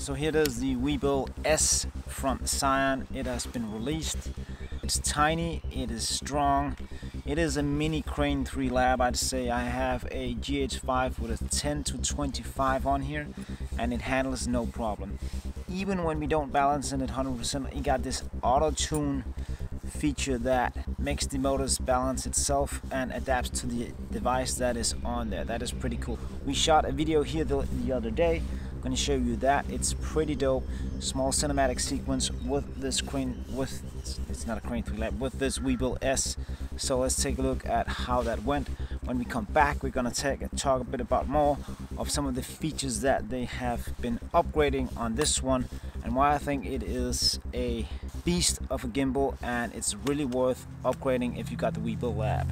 So here it is, the WEEBILL S from ZHIYUN. It has been released. It's tiny, it is strong. It is a mini Crane 3 lab, I'd say. I have a GH5 with a 10 to 25 on here, and it handles no problem. Even when we don't balance it at 100%, it got this auto tune feature that makes the motors balance itself and adapts to the device that is on there. That is pretty cool. We shot a video here the other day. I'm going to show you that. It's pretty dope. Small cinematic sequence with this Crane, it's not a Crane 3 lab, with this WEEBILL S. So let's take a look at how that went. When we come back, we're going to talk a bit about more of some of the features that they have been upgrading on this one, and why I think it is a beast of a gimbal and it's really worth upgrading if you got the WEEBILL lab.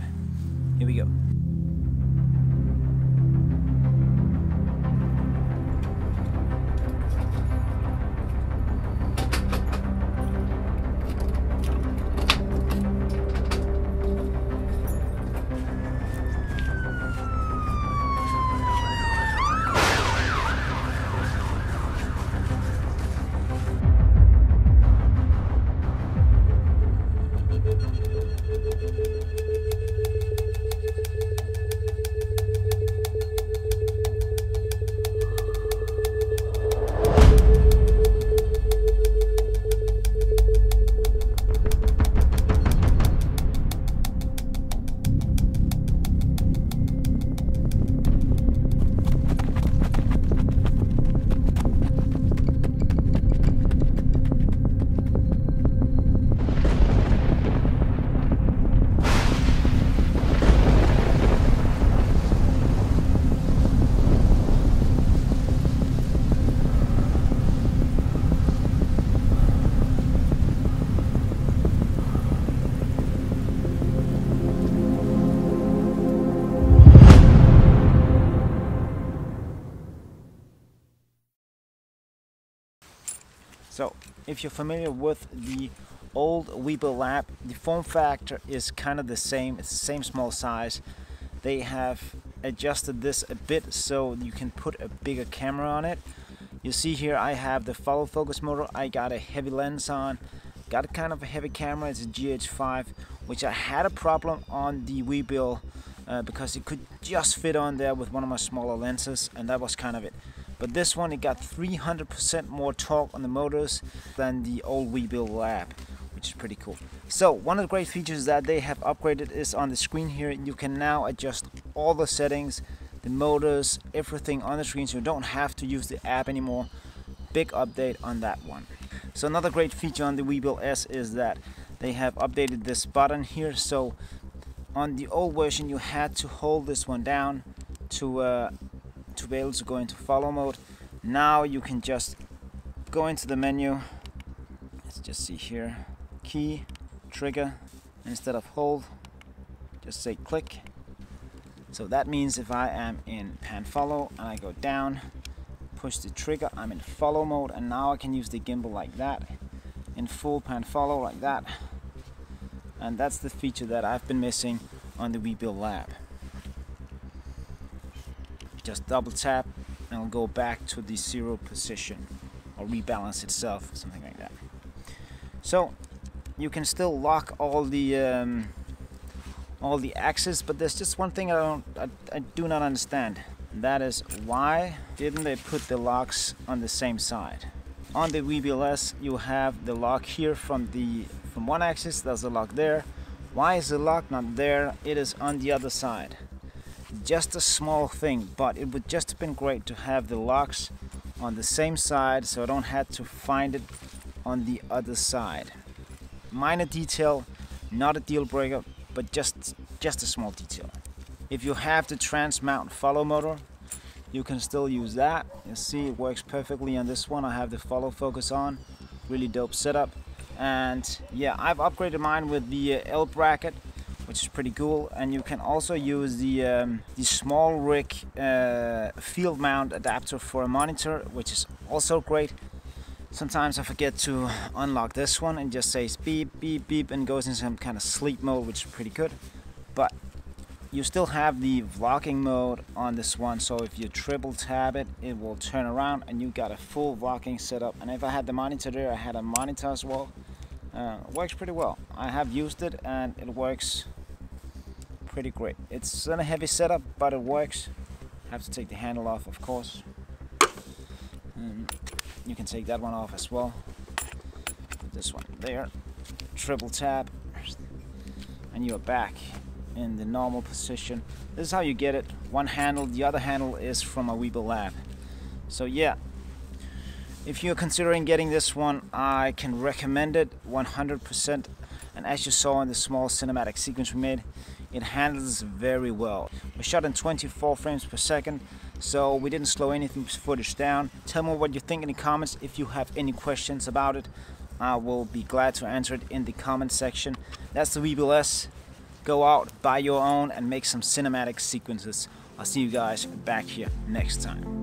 Here we go. So, if you're familiar with the old WEEBILL lab, the form factor is kind of the same. It's the same small size. They have adjusted this a bit so you can put a bigger camera on it. You see here I have the follow focus motor. I got a heavy lens on. Got kind of a heavy camera. It's a GH5, which I had a problem on the WEEBILL because it could just fit on there with one of my smaller lenses, and that was kind of it. But this one, it got 300% more torque on the motors than the old WEEBILL lab, which is pretty cool. So one of the great features that they have upgraded is on the screen here. You can now adjust all the settings, the motors, everything on the screen, so you don't have to use the app anymore. Big update on that one. So another great feature on the WEEBILL S is that they have updated this button here. So on the old version, you had to hold this one down to be able to go into follow mode. Now you can just go into the menu. Let's just see here, key, trigger, and instead of hold, just say click. So that means if I am in pan follow and I go down, push the trigger, I'm in follow mode, and now I can use the gimbal like that, in full pan follow like that. And that's the feature that I've been missing on the WEEBILL lab. Just double tap and it'll go back to the 0 position or rebalance itself, something like that. So you can still lock all the axes, but there's just one thing I do not understand. That is, why didn't they put the locks on the same side? On the WEEBILL S, you have the lock here from one axis. There's a lock there. Why is the lock not there? It is on the other side. Just a small thing, but it would just have been great to have the locks on the same side so I don't have to find it on the other side. Minor detail, not a deal breaker, but just a small detail. If you have the trans-mount follow motor, you can still use that. You see it works perfectly on this one. I have the follow focus on. Really dope setup. And yeah, I've upgraded mine with the L bracket, which is pretty cool. And you can also use the small rig field mount adapter for a monitor, which is also great. Sometimes I forget to unlock this one and just says beep beep beep and goes in some kind of sleep mode, which is pretty good. But You still have the vlogging mode on this one, so if you triple tap it, it will turn around and you got a full vlogging setup. And if I had the monitor there, I had a monitor as well. It works pretty well. I have used it and it works pretty great. It's in a heavy setup, but it works. Have to take the handle off, of course. And you can take that one off as well. Put this one there. Triple tap, and you're back in the normal position. This is how you get it. One handle, the other handle is from a WEEBILL lab. So yeah, if you're considering getting this one, I can recommend it 100%. And as you saw in the small cinematic sequence we made, it handles very well. We shot in 24 frames per second, so we didn't slow anything footage down. Tell me what you think in the comments. If you have any questions about it, I will be glad to answer it in the comment section. That's the WEEBILL S. Go out, buy your own, and make some cinematic sequences. I'll see you guys back here next time.